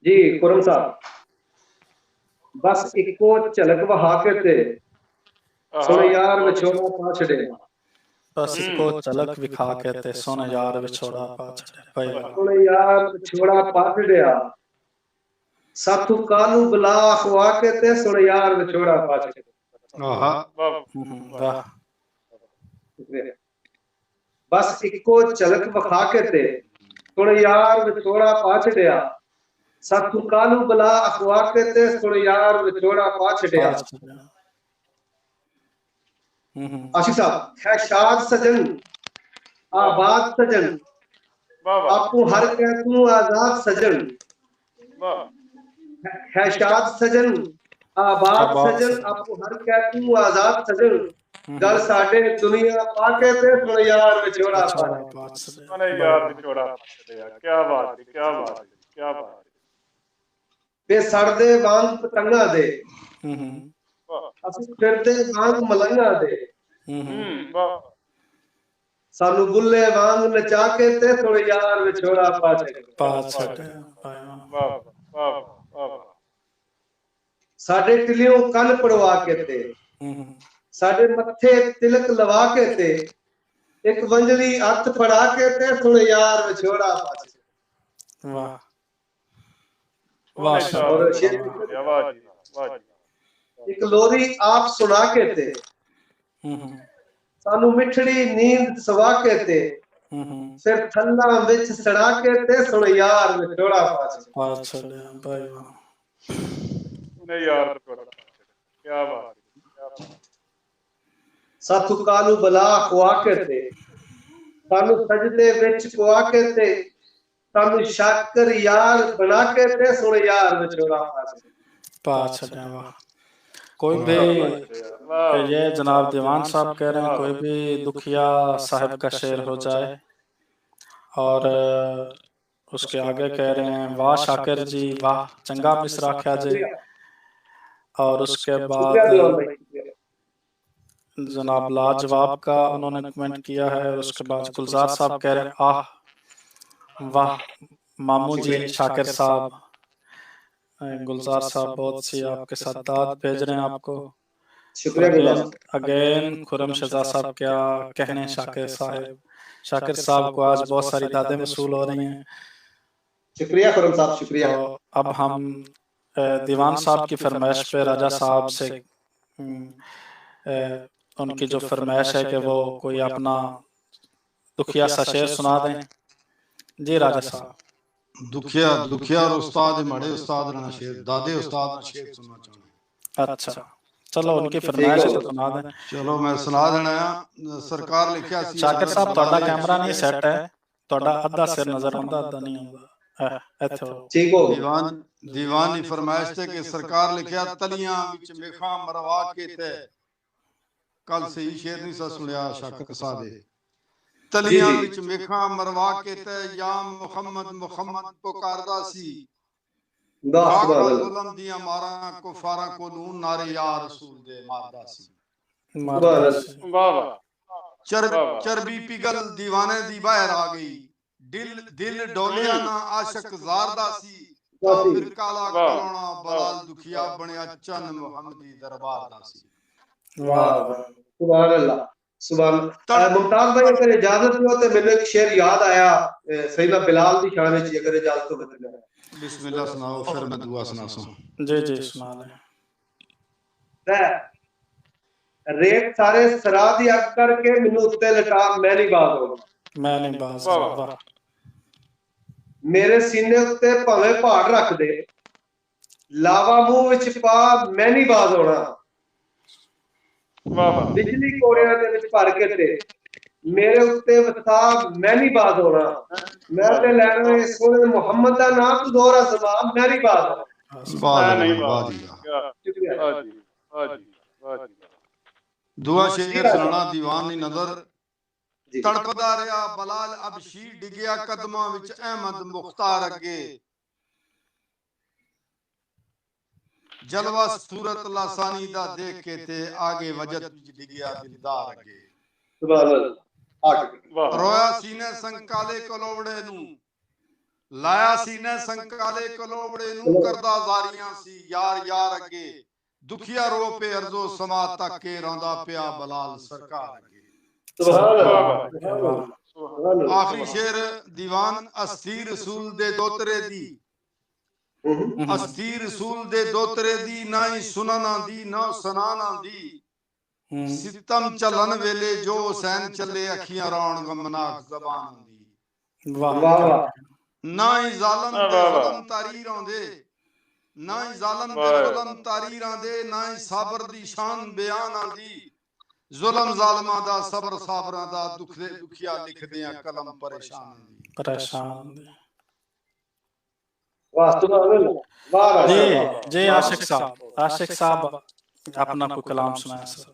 जी खुरम साहब, बस इको झलक वहा के ते सुन यार विछोड़ा पा छड़े। बस इको झलक विखा के ते सुन यार विछोड़ा पा छड़े। भाई सुन यार विछोड़ा पा छड़िया, साथू कानू बुला अखवा के ते सुन यार विछोड़ा पा छड़े। वाह। बस इको झलक वखा के ते सुन यार विछोड़ा पा छड़िया, साथू कानू बुला अखवा के ते सुन यार विछोड़ा पा छड़िया। आशिक साहब, है शाद सजन आबाद सजन, आपू हर कह तू आजाद सजन। है शाद सजन आबाद सजन, आपू हर कह तू आजाद सजन। गल साडे दुनिया पाके ते सुन यार विछोड़ा पा सुन यार विछोड़ा पा। क्या बात है, क्या बात है, क्या बात है। ते सड़दे वांग पतंगा दे, असि फिरदे वांग मलंगा दे। सानू बुल्ले वांग नचा के ते सुन यार विछोड़ा पा छड़े। साडे टिलियों कन पड़वा के ते, साडे मत्थे तिलक लवा के ते, एक वंजली हथ फड़ा के ते सुन यार विछोड़ा पा छड़े। वाह और एक लोरी आप सुना के ते, सानू मिठड़ी नींद सवा के ते, फिर ठंडा विच सड़ा के ते सुन यार विछोड़ा पा छड़े। भाई यार क्या बात है। साथू कानू बला खुआ के ते, सानू सजदे विच कुआ के ते, सानू शाकर यार बना के ते सुन यार विछोड़ा पा छड़े। वाह। कोई भी ये जनाब दीवान साहब कह रहे हैं कोई भी दुखिया साहब का शेर हो जाए और उसके आगे कह रहे हैं वाह शाकिर जी वाह चंगा मिसरा आख्या जे। और उसके बाद जनाब लाजवाब का उन्होंने कमेंट किया है। और उसके बाद गुलजार साहब कह रहे हैं आह वाह मामू जी शाकिर साहब। गुलजार साहब बहुत सी आपके साथ दाद भेज रहे हैं आपको। अगेन खुरम शजा साहब क्या कहने शाकिर साहब को आज बहुत सारी दादें वसूल हो रही हैं। शुक्रिया खुरम साहब, शुक्रिया। तो अब हम दीवान साहब की फरमाइश पे राजा साहब से उनकी जो फरमाइश है कि वो कोई अपना दुखिया सा शेर सुना दें। जी राजा साहब। दुखिया और उस्ताद माड़े उस्ताद ना शेर दादे उस्ताद ना शेर सुनना चाहते। अच्छा चलो उनकी फरमाइश है तो सुना दें। चलो मैं सुना देना है। सरकार लिखिया सी शाकिर साहब ਤੁਹਾਡਾ कैमरा नहीं सेट है, ਤੁਹਾਡਾ ਅੱਧਾ ਸਿਰ ਨਜ਼ਰ ਆਉਂਦਾ ਅੱਧਾ ਨਹੀਂ ਆਉਂਦਾ। ਇੱਥੇ ठीक हो दीवान की फरमाइश थे कि सरकार लिखिया तलियां विच मेखा मरवा के ते कल सही शेर नहीं सा सुनिया शाकिर साहब तलियां विच मेखा मरवा के ते या मुहम्मद मुहम्मद पुकारदा सी जुल्म दियां मारा कुफारा को नून नारे या रसूल दे मारदा सी। वाह चरबी पिघल दीवाने दी बाहर आ गई दिल डोलिया ना आशिक ज़ारदा सी फिर काला कलोना बलाल दुखिया बनया चन मुहम्मदी दरबार दा सी। वाह सुभान अल्लाह सुभान। मुमताज भाई अगर इजाजत हो तो मैंने एक शेर याद आया सैयदना बिलाल दी शान में, अगर इजाजत हो तो बिस्मिल्लाह सुनाओ फिर मैं दुआ सुनासूं। जी जी सुना दें। रेत सारे सरा दी अग करके मैनू उत्ते लटा मैं नहीं बाज होना। मैं नहीं बाज वाह। मेरे सीने उत्ते भावें पहाड़ रख दे लावा मुंह विच पा मैं नहीं बाज होना। बिजली कोड़ियां दे विच भर के ते मेरे उत्ते वसा मैं नहीं बाज होना। मैं ते लैना है सोने मुहम्मद दा नाम तू दोहरा सलाम मैं नहीं बाज होना। दुआ शेर सुनाना दीवान दी नजर तड़पदा रहा बलाल अब शी डिगया कदमां विच अहमद मुख्तार अगे जलवा सूरत लासानी दा देख के ते आगे वजद विच डिगया दिलदार अगे। सुभान अल्लाह। रोया सीने संग काले कलोवड़े नू ਲਾਇਆ ਸੀ ਨੇ ਸੰਕਾਲੇ ਕਲੋਬੜੇ ਨੂੰ ਕਰਦਾ ਜ਼ਾਰੀਆਂ ਸੀ ਯਾਰ ਯਾਰ ਅੱਗੇ ਦੁਖੀਆ ਰੋ ਪੇ ਅਰਜ਼ੋ ਸਮਾ ਤੱਕ ਕੇ ਰੌਂਦਾ ਪਿਆ ਬਲਾਲ ਸਰਕਾਰ ਅੱਗੇ। सुभान वाह अल्लाह, वाह सुभान अल्लाह, सुभान अल्लाह। आखिरी शेर दीवान अस्सी रसूल दे दोतरे दी अस्सी रसूल दे दोतरे दी ना ही सुनाना दी ना सुनाना दी सितम चलन वेले जो हुसैन चले अखियां रौन गमनाक जबान दी। वाह वाह वाह ना ही जालम वाह, ते वाह, वाह। जुल्म तारीर आंदे ना ही जालम ते वाह। जुल्म तारीर आंदे ना ही साबर दी शान बयान आंदी जुल्म जालमां दा सबर साबरां दा दुखदे दुखिया लिखदे आ कलम परेशान दी। परेशान। वाह सुभान अल्लाह, वाह जी भाई साहब, जी वाह। आशिक साहब अपना कोई कलाम सुनाए सर।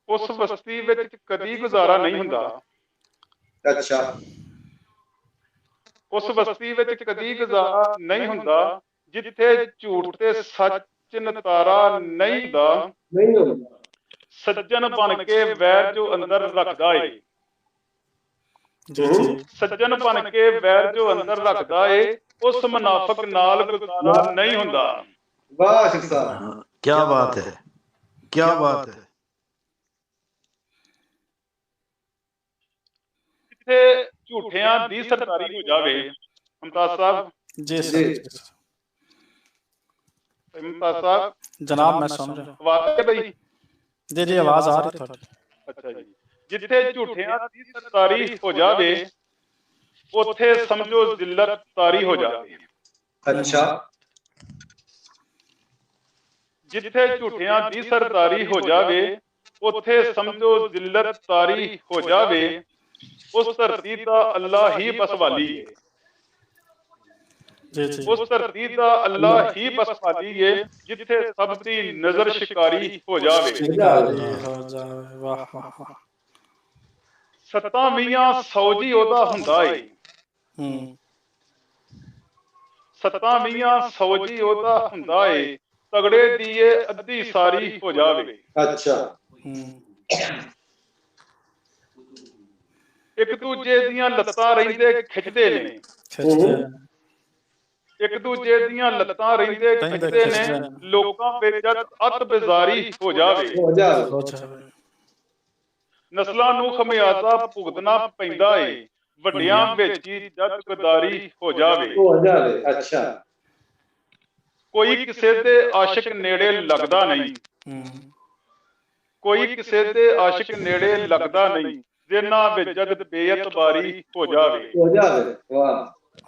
उस बस्ती विच कदी गुजारा नहीं हुंदा, अच्छा उस बस्ती विच कदी गुजारा नहीं हुंदा जिथे झूठ ते सच नतारा नहीं हुंदा। नहीं होगा। सज्जन बन के वैर जो अंदर रखदा ए, जी जी सज्जन बन के वैर जो अंदर रखदा ए उस मुनाफिक नाल गुजारा नहीं हुंदा। वाह आशिक साहब, क्या बात है, क्या बात है। जिथे झूठियां दी सरदारी हो जावे, मुमताज साहब, जी जी। सर। मुमताज साहब जनाब मैं सुन रहा हूँ। आवाज है भाई? जी जी आवाज आ रही थोड़ी। अच्छा जी, जिथे झूठियां दी सरदारी हो जावे उथे समझो जिल्लत तारी हो जावे। अच्छा जिथे झूठियां दी सरदारी हो जावे उथे समझो जिल्लत तारी हो जावे। उस धरती दा अल्लाह ही बस वाली है, जी जी उस धरती दा अल्लाह ही बस वाली है जिथे सब दी नजर शिकारी हो जावे। शिकारी हो जावे। वाह वाह वाह। सत्ता मियां सौजी ओदा हुंदा ए, सत्ता मियां सौजी ओदा हुंदा ए तगड़े दी अद्धी सारी हो जावे। अच्छा एक दूजे दियां लत्तां रहिंदे खिचदे ने, खिचते एक दूजे दियां लत्तां रहिंदे खिचदे ने लोकां विच अत बेजारी हो जावे। हो जाए, हो जावे। नस्लां नूं खमियाजा भुगतना पैंदा ए ਵੱਡਿਆਂ ਵਿੱਚ ਹੀ ਜਦ ਗਦਾਰੀ ਹੋ ਜਾਵੇ। हो जाए। अच्छा ਕੋਈ ਕਿਸੇ ਦੇ ਆਸ਼ਿਕ ਨੇੜੇ ਲੱਗਦਾ ਨਹੀਂ, ਕੋਈ ਕਿਸੇ ਦੇ ਆਸ਼ਿਕ ਨੇੜੇ ਲੱਗਦਾ ਨਹੀਂ ਜਿਨ੍ਹਾਂ ਵਿੱਚ ਜਦ ਬੇਇਤਬਾਰੀ ਹੋ ਜਾਵੇ। हो जाए, वाह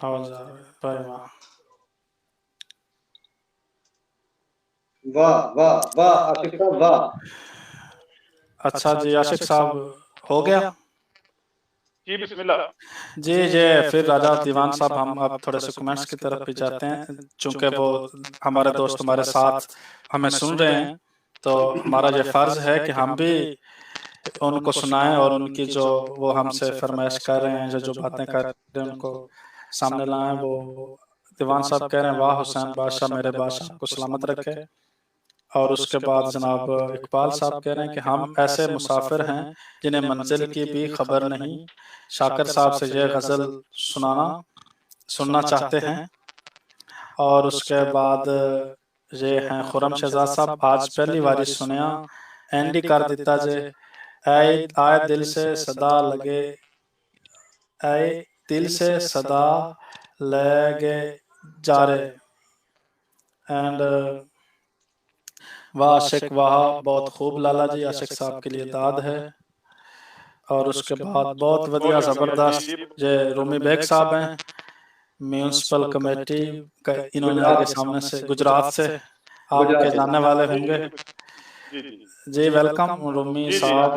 हो जावे भाई वाह। वाह वाह वाह आशिक साहब, वाह। अच्छा जी आशिक साहब हो गया। जी बिस्मिल्लाह। जी जी फिर राजा दीवान साहब हम अब थोड़े से कमेंट्स की तरफ भी जाते हैं, चूंकि वो हमारे दोस्त हमारे साथ हमें सुन रहे हैं तो हमारा ये फर्ज है कि हम भी उनको सुनाएं और उनकी जो वो हमसे फरमाइश कर रहे हैं, जो बातें कर रहे हैं उनको सामने लाएं। वो दीवान साहब कह रहे हैं वाह हुसैन बादशाह मेरे बादशाह को सलामत रखे। और उसके बाद जनाब इकबाल साहब कह रहे हैं कि हम ऐसे मुसाफिर हैं जिन्हें मंजिल की भी खबर नहीं। शाकिर साहब से यह गज़ल सुनना चाहते हैं। और उसके बाद ये हैं खुरम शहजाद साहब आज पहली बारी सुनिया एंडी कर दिता जे आए दिल से सदा लगे, आए दिल से सदा लगे जारे। एंड वाह आशिक वाह बहुत खूब लाला जी, आशिक साहब के लिए दाद है। और उसके बाद बहुत वधिया जबरदस्त ये रूमी बेग साहब हैं म्यूनिसिपल कमेटी का, इन्होंने आगे सामने से गुजरात से आपके जानने वाले होंगे। जी वेलकम रूमी साहब,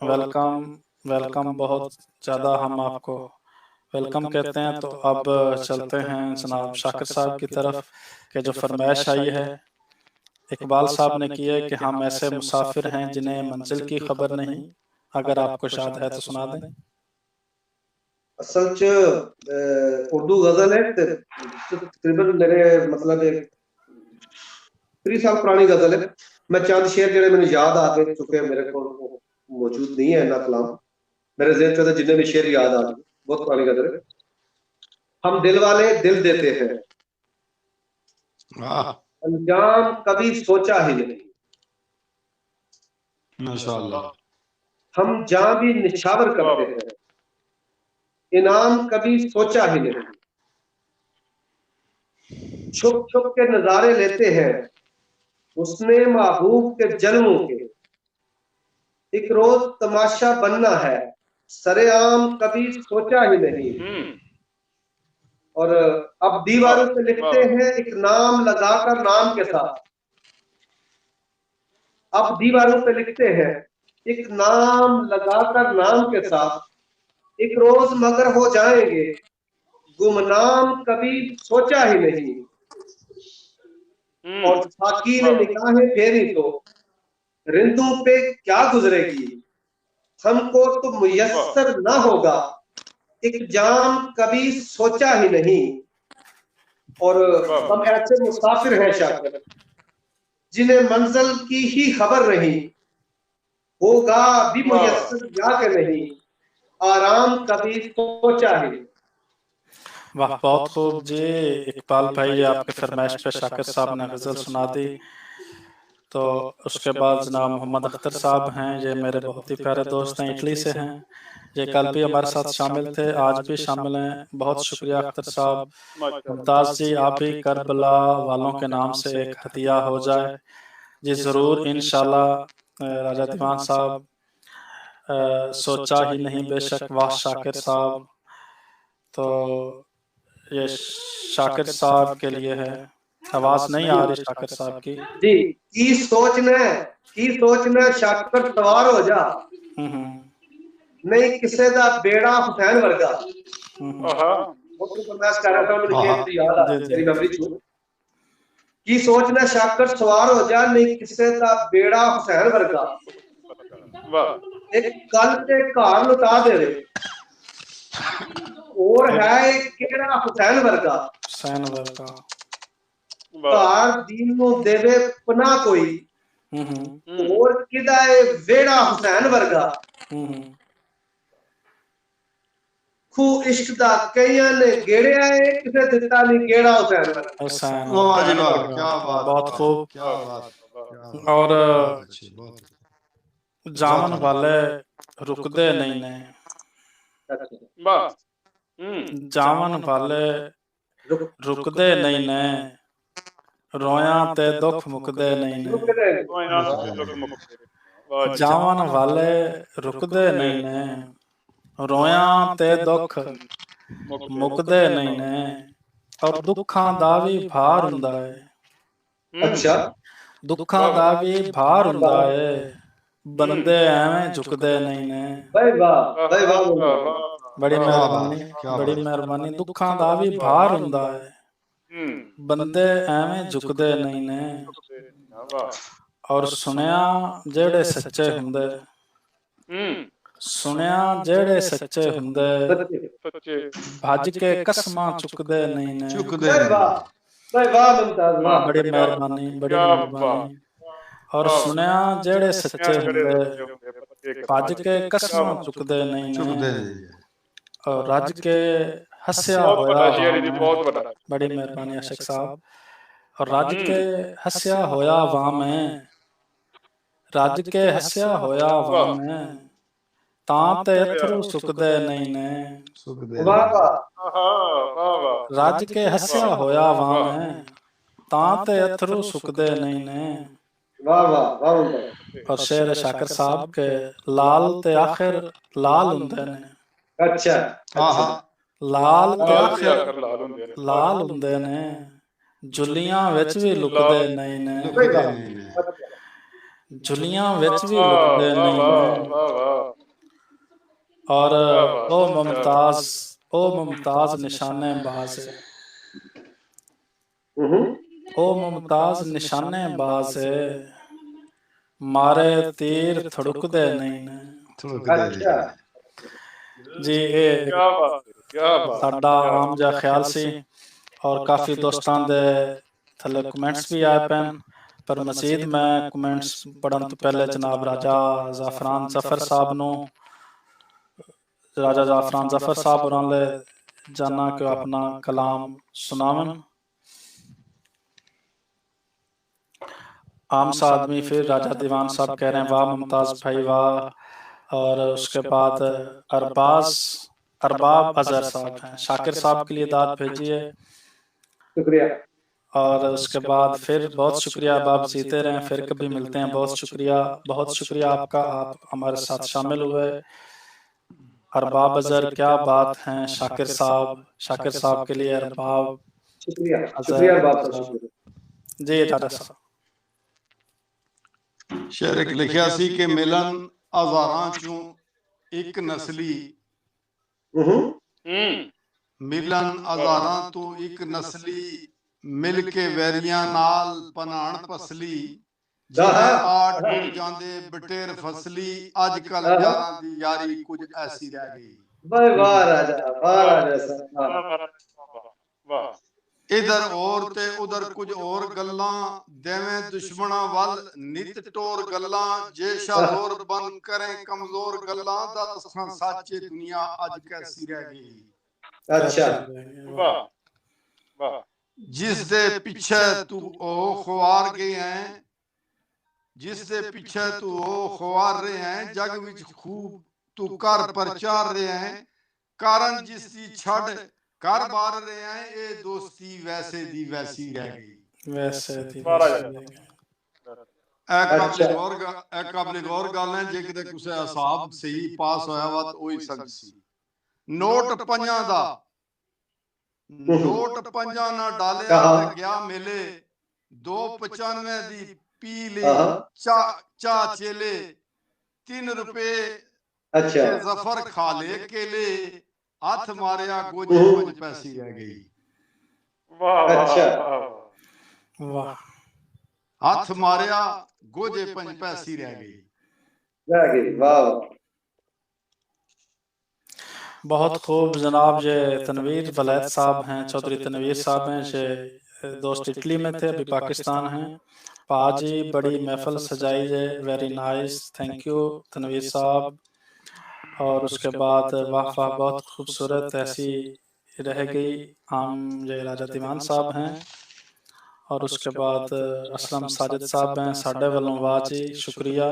वेलकम वेलकम, बहुत ज़्यादा हम आपको वेलकम कहते हैं। तो अब चलते हैं जनाब शाकिर साहब की तरफ के जो फरमाइश आई है इकबाल साहब ने की है कि हम ऐसे मुसाफिर हैं जिन्हें मंजिल की खबर नहीं। अगर आपको शाद है तो सुना दें। असल च उर्दू गजल है तकरीबन मेरे मतलब 30 साल पुरानी गजल है। मैं चंद शेर जेडे मैंने याद आ गए चुके मेरे को मौजूद नहीं है ना कलाम मेरे ज़हन से, जितने भी शेर याद आ गए, बहुत पुरानी गजल है। हम दिल वाले दिल देते हैं, वाह अंजाम कभी सोचा ही नहीं। माशाअल्लाह। हम जहां भी निछावर करते हैं, इनाम कभी सोचा ही नहीं। छुप छुप के नजारे लेते हैं उसने महबूब के जन्मों के। एक रोज तमाशा बनना है, सरेआम कभी सोचा ही नहीं। और अब दीवारों पे लिखते हैं एक नाम लगाकर नाम के साथ। अब दीवारों पे लिखते हैं एक नाम लगाकर नाम के साथ। एक रोज मगर हो जाएंगे गुमनाम कभी सोचा ही नहीं। और साकी ने निगाहें फेरी तो रिंदों पे क्या गुजरेगी। हमको तो मुयस्सर ना होगा एक जाम कभी सोचा ही नहीं। और हम ऐसे मुसाफिर हैं शाकिर जिन्हें मंजिल की ही खबर नहीं। होगा भी मुयस्सर या के नहीं, आराम कभी सोचा ही नहीं। वाह, बहुत खूब जी इकबाल भाई, आपके फरमाइश पे शाकिर साहब ने गजल सुना दी। तो उसके बाद जनाब मोहम्मद अख्तर साहब हैं, ये मेरे बहुत ही प्यारे दोस्त हैं, इटली से हैं। ये कल भी हमारे साथ शामिल थे, आज भी शामिल हैं। बहुत शुक्रिया अख्तर साहब। मुमताज जी, आप भी करबला वालों के नाम से एक हदिया हो जाए जी, ज़रूर इंशाल्लाह। राजा दीवान साहब, सोचा ही नहीं बेशक वाह शाकिर साहब। तो ये शाकिर साहब के लिए है। आवाज नहीं आ रही शाकिर साहब की जी। की सोचना शाकिर सवार हो जा, नहीं किसे दा बेड़ा हुसैन वर्गा। बहुत फरमाइश कर रहा था, मुझे शेर याद आ मेरी मेमोरी छू। की सोचना शाकिर सवार हो जा, नहीं किसे दा बेड़ा हुसैन वर्गा। एक कल ते घर लुटा दे और है एक केड़ा हुसैन वर्गा। घर दीन नु देवे पना कोई और किदा है वेड़ा हुसैन वर्गा। खू इश्क दा कईयां ने गेड़िया है, किसे दिता नहीं गेड़ा हुसैन वर्गा। वाह जी वाह, क्या बात, बहुत खूब। क्या बात। और जामन वाले रुकदे नहीं ने, जामन वाले रुकदे नहीं ने, रोया ते दुख मुकदे नहीं ने। जामन वाले रुकदे नहीं ने, रोया ते दुख मुकदे नहीं ने। और दुखां दा भी भार हुंदा है। अच्छा, दुखां दा भी भार हुंदा है, बंदे एवें झुकदे नहीं ने। भाई वाह, भाई वाह। बड़ी मेहरबानी, बड़ी मेहरबानी। दुखां दा भी भार हुंदा है, बंदे एवें झुकदे नहीं ने। और सुनिया जेड़े सच्चे हुंदे, सुनिया जेड़े सच्चे हुंदे, भज के कसमां चुकदे नहीं ने। भाई वाह मुमताज वाह। बड़ी मेहरबानी, बड़ी मेहरबानी। और सुनिया जेड़े सच्चे हुंदे, भज के कसमां चुकदे नहीं ने। और रज के हस्या होया, बड़ी मेहरबानी आशिक साहब। और रज के हस्या होया वां में, रज के हस्या होया वां में, तां ते अथरू सुकदे नहीं ने। रज के हस्या होया वां में, तां ते अथरू सुकदे नहीं ने। और शेर शाकिर साहब के लाल ते आखिर लाल हुंदे ने। अच्छा, लाल ते आखिर लाल हुंदे ने, जुलियां विच भी लुकदे नहीं ने। जुलियां विच भी लुकदे नहीं ने। और ओ मुमताज निशाने बाज है, ओ मुमताज निशाने बाज है, मारे तीर थड़ुकदे नहीं ने। जी साडा आम जा ख्याल सी। और काफ़ी दोस्तां दे थल्ले कमेंट्स भी आए पैन। पर मजीद मैं कमेंट्स पढ़न तो पहले जनाब राजा जाफरान जफर साहब नो राजा जाफरान जफर साहब होरां ले जाना कि अपना कलाम सुनावन। आम सा आदमी फिर राजा दीवान साहब कह रहे हैं वाह मुमताज भाई वाह। और उसके बाद अरबाब अजहर साहब हैं, शाकिर साहब के लिए दाद भेजिए। शुक्रिया। और उसके बाद फिर बहुत शुक्रिया, अब आप जीते रहें, फिर कभी मिलते हैं। बहुत शुक्रिया आपका, आप हमारे साथ शामिल हुए। अरबाब अजहर क्या बात है, शाकिर साहब के लिए अरबाब शुक्रिया अजहर जी राजा साहब। शेर एक लिखिया सी कि मिलन हज़ारां चों एक नस्ली, मिलन हज़ारां तो एक नस्ली, मिल के वैरियां नाल पनाण पसली, जिवें आठ टुट जांदे बटेर फसली, अजकल यारां दी यारी कुछ ऐसी रह गई। वाह राजा साहब, वाह। इधर और ते उधर कुछ और गल्लां, देवें दुश्मना वल नित टोर गल्लां, जे शाहोर बन करें कमजोर गल्लां, दसां सच्चे दुनिया अज कैसी रह गई। अच्छा वाह वाह। जिस दे पिछे तू ओ खुआर गए हैं, जिस दे पिछे तू ओ खुआर रहे हैं, जग विच खूब तू कर प्रचार रहे हैं, कारण जिस दी छड़ कर बार रहे हैं, ये दोस्ती वैसे दी वैसी रह गई। वैसे दी काबिल गौर गल है, जे किते कुछ हिसाब सही पास होया वा तो ओही सच सी। नोट पंजां दा नोट पंजां ना डालिया ते गया मेले, 295 दी पी ले चा चेले, 3 रुपए अच्छा जफर खा ले केले, हाथ मारिया गोजे 5 पैसी रह गई। वाह अच्छा वाह। हाथ मारिया गोजे 5 पैसी रह गई। वाह। बहुत खूब जनाब। ये तनवीर वलैद साहब हैं, चौधरी तनवीर साहब हैं, ये दोस्त इटली में थे, अभी पाकिस्तान हैं। पाजी बड़ी महफिल सजाई है, very nice, thank you Tanveer साहब। और उसके बाद वाह वाह बहुत खूबसूरत ऐसी रह गई, हम ये राजा दीवान साहब हैं। और उसके बाद असलम साजिद साहब हैं, साढ़े वालों वाह जी शुक्रिया,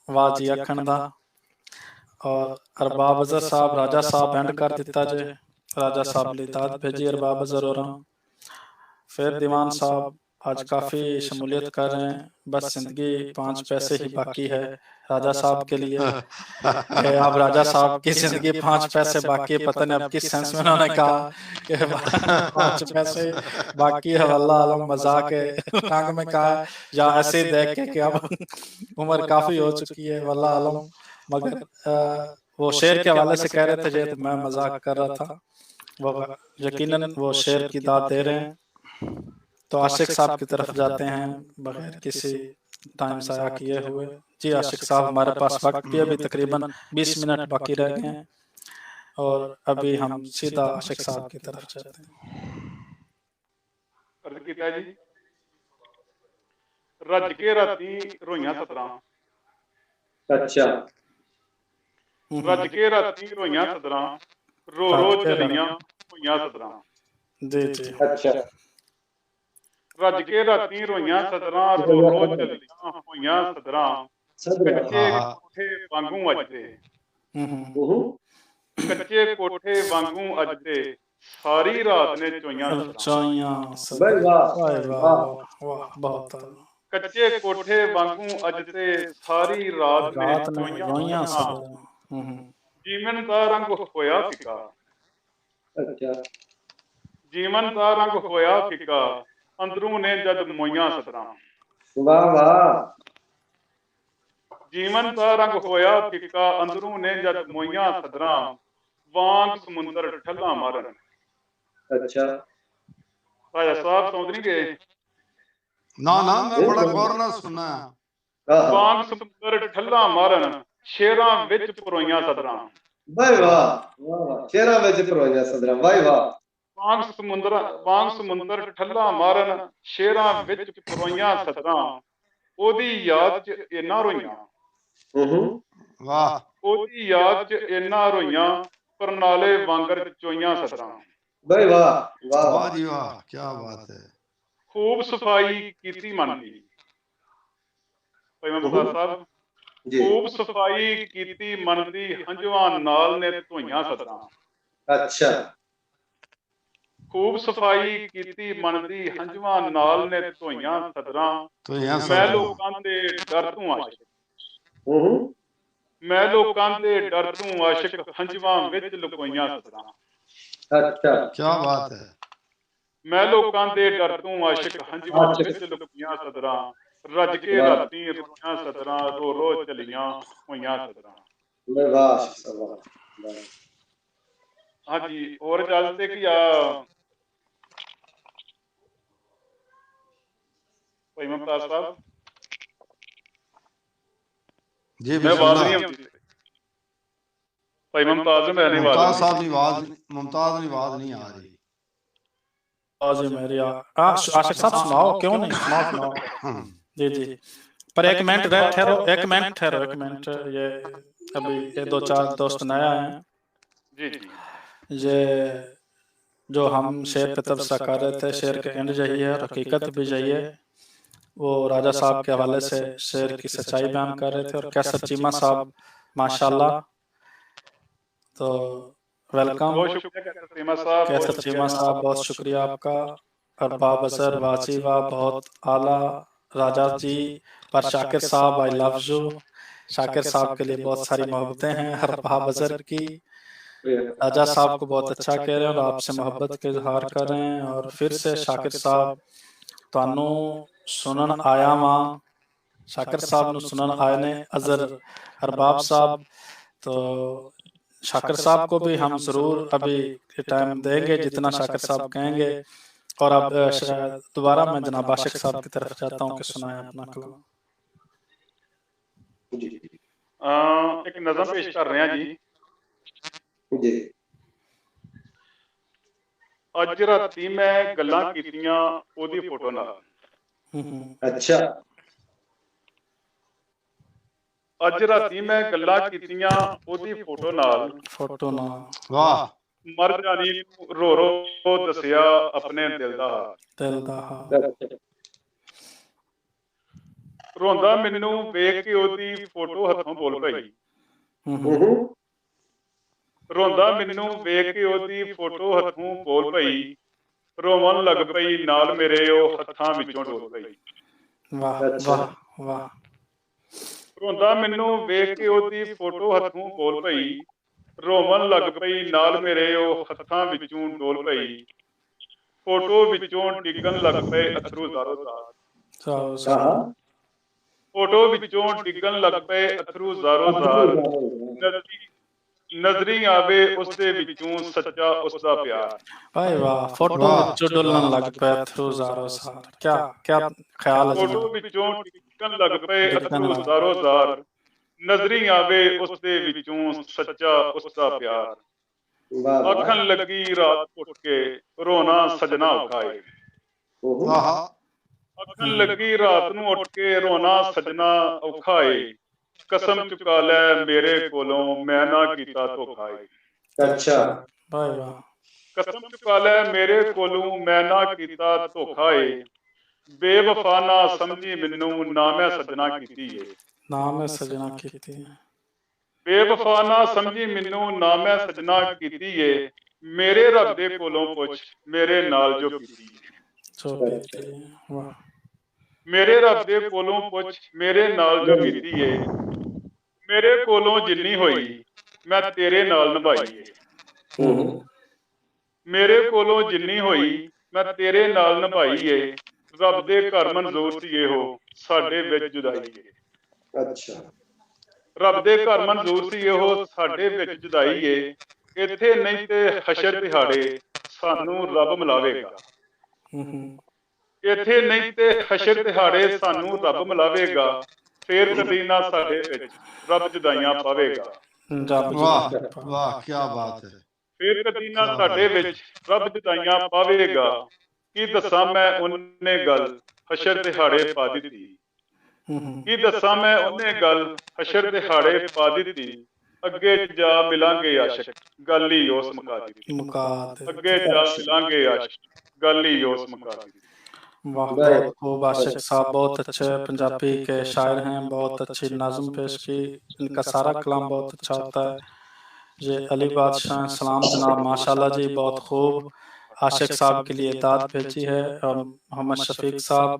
वाह जी आखण दा। और अरबाब अजहर साहब राजा साहब एंड कर दिता जे, राजा साहब ली दाद भेजी अरबाब अजहर होरां। फिर दीवान साहब आज काफ़ी शमूलियत कर रहे हैं, बस जिंदगी 5 पैसे ही बाकी है राजा साहब के लिए। अब राजा साहब की जिंदगी 5 पैसे बाकी है, पता नहीं अब किस सेंस में उन्होंने कहा कि 5 पैसे बाकी है, वल्लाह आलम मजाक है रंग में कहा, या ऐसे देख के कि अब उम्र काफ़ी हो चुकी है, वल्लाह आलम। मगर वो शेर के हवाले से कह रहे थे जे, तो मैं मजाक कर रहा था, वो यकीनन वो शेर की दाद दे रहे हैं। तो आशिक साहब की तरफ जाते हैं बगैर किसी टाइम ज़ाया किए हुए। जी आशिक साहब, हमारे पास वक्त भी अभी तकरीबन 20 मिनट बाकी रह गए हैं, और अभी हम सीधा आशिक साहब की तरफ जाते हैं। अर्ज कीता जी, रज के राती रोइयां सतरां, अच्छा रज के राती रोइयां सतरां, रो रो चलियां होइयां सतरां। जी जी अच्छा रज के राती रोइयां सतरां, रो रो चलियां होइयां सतरां, कच्चे कोठे वांगू अज ते, कच्चे कोठे वांगू अज ते, सारी रात ने चोइयां बहुत कच्चे कोठे वांगू अज ते, सारी रात ने चोइयां सतरां। जीवन दा रंग होया फिका, अच्छा जीवन दा रंग होया फिका, अंदरों ने जद मोइयां सतरां। वाह वाह। जीवन दा रंग होया फिका, अंदरों ने जद मोइयां सतरां, वांग समुंदर ठल्ला मारन। अच्छा राजा साहब समझ नहीं गए? ना ना, मैं बड़ा गौर नाल सुना। वांग समुंदर ठल्ला मारन, शेरां विच परोइयां सतरां। वाह वाह वाह, शेरां विच परोइयां सदरां, वाह वाह। ਵਾਂਗ ਸਮੁੰਦਰ ਠੱਲਾ ਮਾਰਨ, ਸ਼ੇਰਾਂ ਵਿੱਚ ਪਰੋਈਆਂ ਸਦਰਾਂ, ਉਹਦੀ ਯਾਦ 'ਚ ਇੰਨਾ ਰੋਈਆਂ, ਵਾਹ ਉਹਦੀ ਯਾਦ 'ਚ ਇੰਨਾ ਰੋਈਆਂ, ਪਰਨਾਲੇ ਵਾਂਗਰ ਚੋਈਆਂ ਸਦਰਾਂ। भाई वाह वाह वाह जी वाह, क्या बात है। ਖੂਬ ਸਫਾਈ ਕੀਤੀ ਮਨ ਦੀ, ਭਾਈ ਮੁਖਤਾਰ ਸਾਹਿਬ, जी ਖੂਬ ਸਫਾਈ ਕੀਤੀ ਮਨ ਦੀ, ਹੰਝੂਆਂ ਨਾਲ ਨੇ ਧੋਈਆਂ ਸਦਰਾਂ। अच्छा ਖੂਬ ਸਫਾਈ ਕੀਤੀ ਮਨ ਦੀ, ਹੰਝੂਆਂ ਨਾਲ ਨੇ ਧੋਈਆਂ ਸਦਰਾਂ। तो यहाँ ਮੈਂ सब ਲੋਕਾਂ ਦੇ ਡਰ ਤੋਂ ਆਸ਼ਿਕ, ਮੈਂ ਲੋਕਾਂ ਦੇ ਡਰ ਤੋਂ ਆਸ਼ਿਕ, ਹੰਝੂਆਂ ਵਿੱਚ ਲੁਕੋਈਆਂ ਸਦਰਾਂ। अच्छा क्या बात है। ਮੈਂ ਲੋਕਾਂ ਦੇ ਡਰ ਤੋਂ ਆਸ਼ਿਕ, ਹੰਝੂਆਂ ਵਿੱਚ ਲੁਕੀਆਂ ਸਦਰਾਂ। ਰੱਜ ਕੇ ਰਾਤੀ ਰੋਈਆਂ ਸਦਰਾਂ, ਰੋ ਰੋ ਚਲੀਆਂ ਹੋਈਆਂ ਸਦਰਾਂ। वाह वाह ਹਾਂਜੀ, ਹੋਰ ਗੱਲ ਤੇ ਕੀ ਆ ਭਾਈ ਮੁਖਤਾਰ ਸਾਹਿਬ, जी ਮੈਂ ਆਵਾਜ਼ ਨਹੀਂ बिस्मिल्लाह। ਆਉਂਦੀ ਭਾਈ ਮੁਮਤਾਜ਼ ਨੂੰ, ਮੈਂ ਨਹੀਂ मुमताज ਆਵਾਜ਼ साहब की आवाज, मुमताज की आवाज नहीं आ रही। आवाज मेरी आशिक साहब सुनाओ, क्यों नहीं सुनाओ। जी जी, पर एक मिनट ठहरो, एक मिनट ठहरो, एक मिनट। ये अभी ये 2-4 दोस्त नए आए हैं। जी जी, ये जो हम शेर पे तबसरा कर रहे थे, शेर के एंड यही है, हकीकत भी यही है। वो राजा साहब के हवाले से शेर की सच्चाई बयान कर रहे थे, और कैसर चीमा साहब माशाल्लाह, तो वेलकम बहुत शुक्रिया कैसर चीमा साहब, बहुत शुक्रिया आपका। और बाबसर वासीवा बहुत आला। राजा जी पर शाकिर साहब, आई लव यू। शाकिर साहब के लिए बहुत सारी मोहब्बतें हैं, हर बाबसर की। राजा साहब को बहुत अच्छा कह रहे हैं और आपसे मोहब्बत के इजहार कर रहे हैं। और फिर से शाकिर साहब तानू सुनन आया वहाँ, शाकिर साहब नु सुनन आए ने अजहर अरबाब साहब। तो शाकिर साहब को भी हम जरूर अभी टाइम देंगे जितना शाकिर साहब कहेंगे। और अब दोबारा मैं जनाब आशिक साहब की तरफ जाता हूँ कि सुनाएं अपना कलाम। एक नज़म पेश कर रहे हैं जी। जी ਅੱਜ ਰਾਤੀ ਮੈਂ ਗੱਲਾਂ ਕੀਤੀਆਂ ਉਹਦੀ ਫੋਟੋ ਨਾਲ। अच्छा ਅੱਜ ਰਾਤੀ ਮੈਂ ਗੱਲਾਂ ਕੀਤੀਆਂ ਉਹਦੀ ਫੋਟੋ ਨਾਲ। फोटो ना वाह ਮਰ ਜਾਣੀ ਨੂੰ ਰੋ ਰੋ ਦੱਸਿਆ ਆਪਣੇ ਦਿਲ ਦਾ ਹਾਲ। दिल दा हाल। ਰੋਂਦਾ ਮੈਨੂੰ ਵੇਖ ਕੇ ਉਹਦੀ ਫੋਟੋ ਹੱਥੋਂ ਬੋਲ ਪਈ। ਰੋਂਦਾ ਮੈਨੂੰ ਵੇਖ ਕੇ ਉਹਦੀ ਫੋਟੋ ਹੱਥੋਂ ਬੋਲ ਪਈ। ਰੋਵਣ ਲੱਗ ਪਈ ਨਾਲ ਮੇਰੇ ਉਹ ਹੱਥਾਂ ਵਿੱਚੋਂ ਡੋਲ ਪਈ। वाह वाह वाह। ਰੋਂਦਾ ਮੈਨੂੰ ਵੇਖ ਕੇ ਉਹਦੀ ਫੋਟੋ ਹੱਥੋਂ ਬੋਲ ਪਈ। ਰੋਵਣ ਲੱਗ ਪਈ ਨਾਲ ਮੇਰੇ ਉਹ ਹੱਥਾਂ ਵਿੱਚੋਂ ਡੋਲ ਪਈ। ਫੋਟੋ ਵਿੱਚੋਂ ਡਿੱਗਣ ਲੱਗ ਪਏ ਅਥਰੂ ਜ਼ਾਰੋ ਜ਼ਾਰ। ਫੋਟੋ ਵਿੱਚੋਂ ਡਿੱਗਣ ਲੱਗ ਪਏ ਅਥਰੂ ਜ਼ਾਰੋ ਜ਼ਾਰ। ਨਜ਼ਰੀ ਆਵੇ ਉਸਦੇ ਵਿੱਚੋਂ ਸੱਚਾ ਉਸਦਾ ਪਿਆਰ। भाई वाह, फोटो जो डोलन लग पे थ्रू ज़ारो ज़ार। क्या क्या ख्याल है ਫੋਟੋ ਵਿੱਚੋਂ ਡਿੱਗਣ ਲੱਗ ਪਏ ਅਥਰੂ ਜ਼ਾਰੋ ਜ਼ਾਰ। ਨਜ਼ਰੀ ਆਵੇ ਉਸਦੇ ਵਿੱਚੋਂ ਸੱਚਾ ਉਸਦਾ ਪਿਆਰ। ਆਖਣ ਲੱਗੀ ਰਾਤ ਉੱਠ ਕੇ ਰੋਣਾ ਸਜਣਾ ਔਖਾ ਏ। वाह ਆਖਣ ਲੱਗੀ ਰਾਤ ਨੂੰ ਉੱਠ ਕੇ ਰੋਣਾ ਸਜਣਾ ਔਖਾ ਏ। ਕਸਮ ਚੁਕਾ ਲੈ ਮੇਰੇ ਕੋਲੋਂ ਮੈਂ ਨਾ ਕੀਤਾ ਧੋਖਾ ਏ। अच्छा भाई वाह। ਕਸਮ ਚੁਕਾ ਲੈ ਮੇਰੇ ਕੋਲੋਂ ਮੈਂ ਨਾ ਕੀਤਾ ਧੋਖਾ ਏ। ਬੇਵਫਾ ਨਾ ਸਮਝੀ ਮੈਨੂੰ ਨਾ ਮੈਂ ਸਜਣਾ ਕੀਤੀ ਏ। नाम है सजना कीती है। ਬੇਵਫਾ ਨਾ ਸਮਝੀ ਮੈਨੂੰ ਨਾ ਮੈਂ ਸਜਣਾ ਕੀਤੀ ਏ। ਮੇਰੇ ਰੱਬ ਦੇ ਕੋਲੋਂ ਪੁੱਛ ਮੇਰੇ ਨਾਲ ਜੋ ਕੀਤੀ ਏ। जो बीती है वाह। ਮੇਰੇ ਰੱਬ ਦੇ ਕੋਲੋਂ ਪੁੱਛ ਮੇਰੇ ਨਾਲ ਜੋ ਕੀਤੀ ਏ। ਮੇਰੇ ਕੋਲੋਂ ਜਿੰਨੀ ਹੋਈ ਮੈਂ ਤੇਰੇ ਨਾਲ ਨਿਭਾਈ ਏ। ਮੇਰੇ ਕੋਲੋਂ ਜਿੰਨੀ ਹੋਈ ਮੈਂ ਤੇਰੇ ਨਾਲ ਨਿਭਾਈ ਏ। ਰੱਬ ਦੇ ਘਰ ਮਨਜ਼ੂਰ ਸੀ ਇਹੋ ਸਾਡੇ ਵਿੱਚ ਜੁਦਾਈ ਏ। अच्छा ਰੱਬ ਦੇ ਘਰ ਮਨਜ਼ੂਰ ਸੀ ਇਹੋ ਸਾਡੇ ਵਿੱਚ ਜੁਦਾਈ ਏ। ਇੱਥੇ ਨਹੀਂ ਤੇ ਹਸ਼ਰ ਦਿਹਾੜੇ ਸਾਨੂੰ ਰੱਬ ਮਿਲਾਵੇਗਾ। ਇੱਥੇ ਨਹੀਂ ਤੇ ਹਸ਼ਰ ਦਿਹਾੜੇ ਸਾਨੂੰ ਰੱਬ ਮਿਲਾਵੇਗਾ। ਫੇਰ ਕਦੀ ਨਾ ਸਾਡੇ ਵਿੱਚ ਰੱਬ ਜੁਦਾਈਆਂ ਪਾਵੇਗਾ। पंजाबी वाह वाह क्या बात है। ਫਿਰ ਕਦੀ ਨਾ ਤੁਹਾਡੇ ਵਿੱਚ ਰੱਬ ਜੁਦਾਈਆਂ ਪਾਵੇਗਾ। ਕੀ ਦੱਸਾਂ ਮੈਂ ਉਹਨੇ ਗੱਲ ਹਸ਼ਰ ਦਿਹਾੜੇ ਪਾ ਦਿੱਤੀ। ਕੀ ਦੱਸਾਂ ਮੈਂ ਉਹਨੇ ਗੱਲ ਹਸ਼ਰ ਦਿਹਾੜੇ ਪਾ ਦਿੱਤੀ। ਅੱਗੇ ਜਾ ਮਿਲਾਂਗੇ ਆਸ਼ਕ, ਗੱਲ ਹੀ ਉਸ ਮੁਕਾ ਦਿੱਤੀ। ਅੱਗੇ जा मिलांगे आशिक, गल ही उस मुका दी। वाह, बहुत खूब। आशिक साहब बहुत अच्छे पंजाबी के शायर हैं, बहुत अच्छी नाज़म पेश की, इनका सारा कलाम बहुत अच्छा होता है। ये अली बादशाह सलाम जनाब, माशाल्लाह जी, बहुत खूब। आशिक साहब के लिए दाद भेजी है। और मोहम्मद शफीक साहब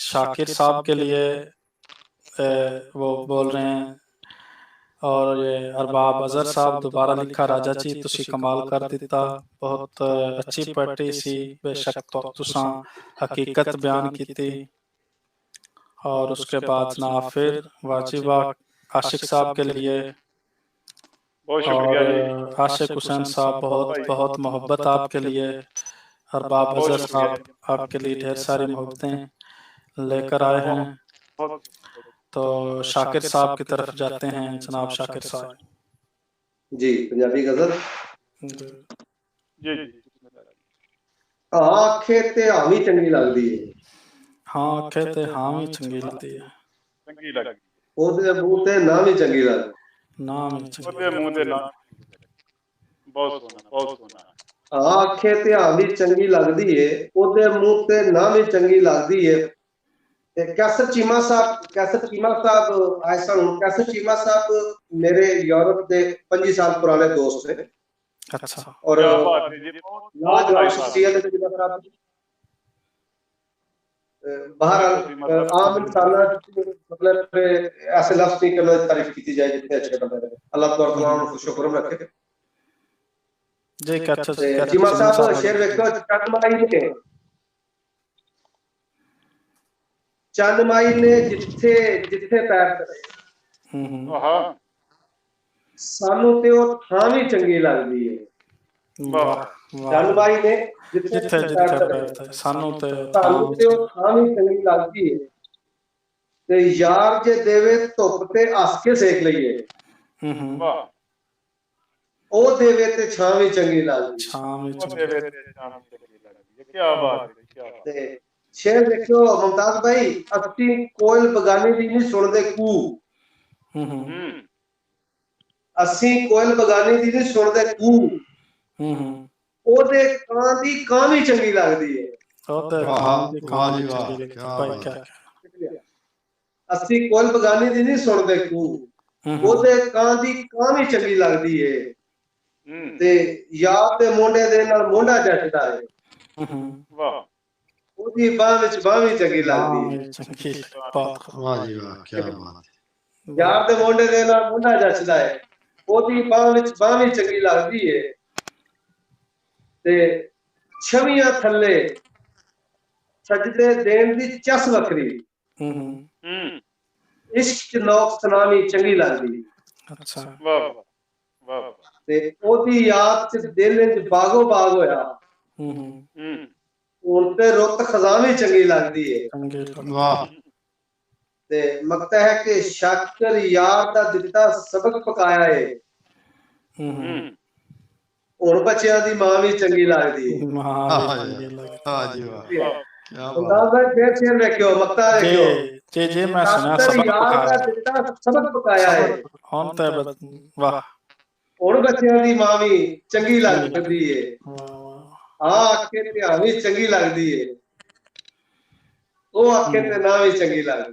शाकिर साहब के लिए वो बोल रहे हैं। और ये अरबाब अजहर साहब दोबारा लिखा, राजा जी तुसी कमाल कर दिता, बहुत अच्छी पोएट्री सी, बेशक तो तुसां हकीकत बयान की थी। और उसके बाद जनाब फिर वाजिबा आशिक साहब के लिए, और आशिक हुसैन साहब बहुत बहुत मोहब्बत आपके लिए। अरबाब अजहर साहब आपके लिए ढेर सारी मोहब्बतें लेकर आए हैं। तो शाकिर साहब की तरफ जाते हैं जनाब शाकिर साहब जी। पंजाबी गजल जी जी। आखे ते हामी चंगी लगदी है। हाँ, आखे ते हामी चंगी लगदी है। चंगी लगदी ओदे मुंह ते ना भी चंगी लगदी। ना भी चंगी ओदे मुंह ते ना। बहुत सोना, बहुत सोना। आखे ते हामी चंगी लगदी है, ओदे मुंह ते ना भी चंगी लगदी है। कैसर चीमा साहब आए सन। कैसर चीमा साहब मेरे यूरोप के 25 साल पुराने दोस्त ने। अच्छा। और क्या बात है जी, लाजवाब शख्सियत है चीमा साहब। बहरहाल आम इंसान मतलब ऐसे लफ्ज नहीं करना तारीफ की जाए जितने अच्छे बंदे हैं। अल्लाह तबारक व तआला उनको शुक्र रखे। जी क्या चीमा साहब शेर वेखो, चंदमाई ने जिथे जिथे पैर धरे, सानू ते ओ थां भी चंगी लगदी है। चंदमाई ने जिथे जिथे पैर धरे, सानू ते ओ थां भी चंगी लगदी है। ते यार जे देवे धुप ते हस के सेक लईए, ओ देवे ते छां भी चंगी लगदी है। क्या बात है, क्या बात है। शेर देखो मुमताज भाई, अस्सी कोयल बगानी दी नहीं सुनदे कू। अस्सी कोयल बगानी दी नहीं सुनदे कू। ओदे कां दी कां भी चंगी लगदी है। अस्सी कोयल बगानी दी नहीं सुनदे कू, ओदे कां दी कां भी चंगी लगदी है। ते यार दे मोंडे दे नाल मोंडा जचदा है। वाह, ओदी बाह विच बाह भी चंगी लगदी है। वाह जी वाह, क्या बात है। यार दे मोंडे दे नाल मोंडा जचदा है, ओदी बाह विच बाह भी चंगी लगदी है। ते छवियां थल्ले सजदे देन दी चस वखरी, इश्क नौक सनामी चंगी लगदी। अच्छा। वाह वाह। ते ओदी याद च दिल च बागो बाग होया, हुण ते रुत खज़ां भी चंगी लगदी है। वाह। ते मकता है कि शाकिर यार दा दिता सबक पकाया है, हुण बच्चियां दी मां भी चंगी लगदी है। हाँ जी वाह, क्या मुमताज भाई फिर शेर देखियो, मकता देखियो। जी मैं सुना शाकिर यार दा दिता सबक पकाया है, वाह। हुण बच्चियां दी मां भी चंगी लगदी है। हाँ आखे ते हामी चंगी लगदी है, ओ आखे ते ना भी चंगी लगदी।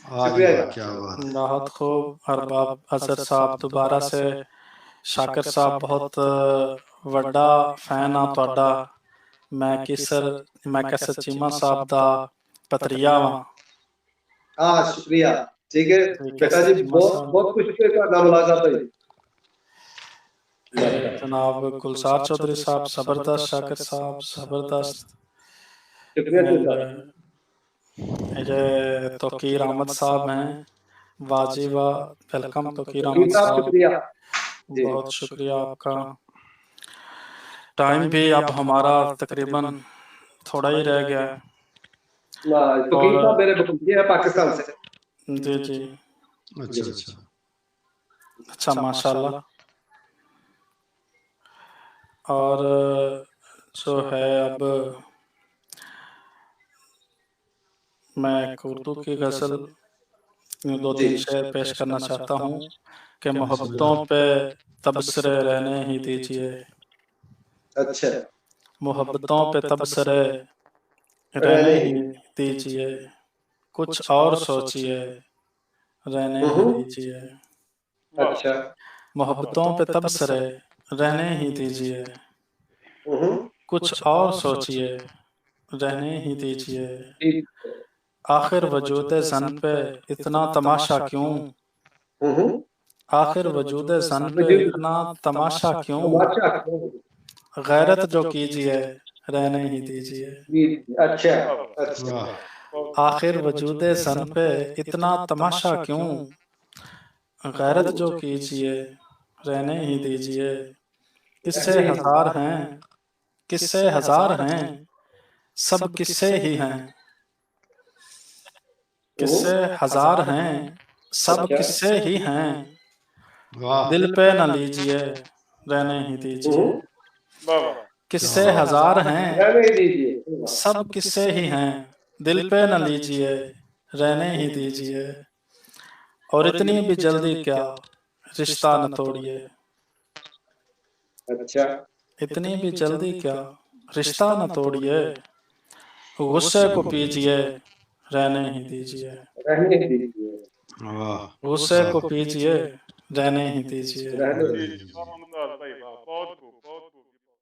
शुक्रिया, क्या बात है। बहुत खूब। अरबाब अजहर साहब दोबारा से। शाकिर साहब बहुत वड्डा फैन आ तुहाडा। मैं कैसर चीमा साहब दा पतरिया वां। हाँ शुक्रिया। ठीक है बेटा जी, बहुत बहुत खुशी हुई तुहाडा मुलाकात हुई। जनाब गुलजार चौधरी साहब जबरदस्त, शाकिर साहब जबरदस्त। ये तोकीर अहमद साहब हैं, वाजिबा, वेलकम तोकीर अहमद साहब, बहुत शुक्रिया आपका। टाइम भी अब हमारा तकरीबन थोड़ा ही रह गया है। तोकीर साहब मेरे भतीजे हैं पाकिस्तान से। जी अच्छा अच्छा अच्छा, माशाल्लाह। और जो है अब मैं एक उर्दू की गज़ल 2-3 शेर पेश करना चाहता हूँ कि मोहब्बतों पे तबसरे रहने ही दीजिए, अच्छा, मोहब्बतों पे तबसरे रहने ही दीजिए, कुछ और सोचिए रहने ही दीजिए, अच्छा, मोहब्बतों पे तबसरे रहने ही दीजिए, कुछ और सोचिए रहने ही दीजिए, ठीक, आखिर वजूद ज़न पे इतना तमाशा क्यों, आखिर वजूद ज़न पे इतना तमाशा क्यों, तमाशा क्यों? गैरत जो कीजिए रहने ही दीजिए, अच्छा, अच्छा, वाह आखिर वजूद ज़न पे इतना तमाशा क्यों, गैरत जो कीजिए रहने ही दीजिए, किस्से हजार हैं, किस्से हजार हैं, सब किस्से ही हैं, किस्से हजार हैं, सब अच्छा, किस्से ही हैं, वाह दिल पे न लीजिए रहने ही दीजिए, वाह वाह किस्से हजार हैं, रहने दीजिए। सब किस्से ही हैं, दिल पे न लीजिए रहने ही दीजिए, और इतनी भी जल्दी क्या रिश्ता न तोड़िए, अच्छा, इतनी भी जल्दी क्या रिश्ता न तोड़िए, गुस्से को पीजिए रहने ही दीजिए, रहने दीजिए, वाह गुस्से को पीजिए रहने ही दीजिए। रहने जी, दीजिए। जी,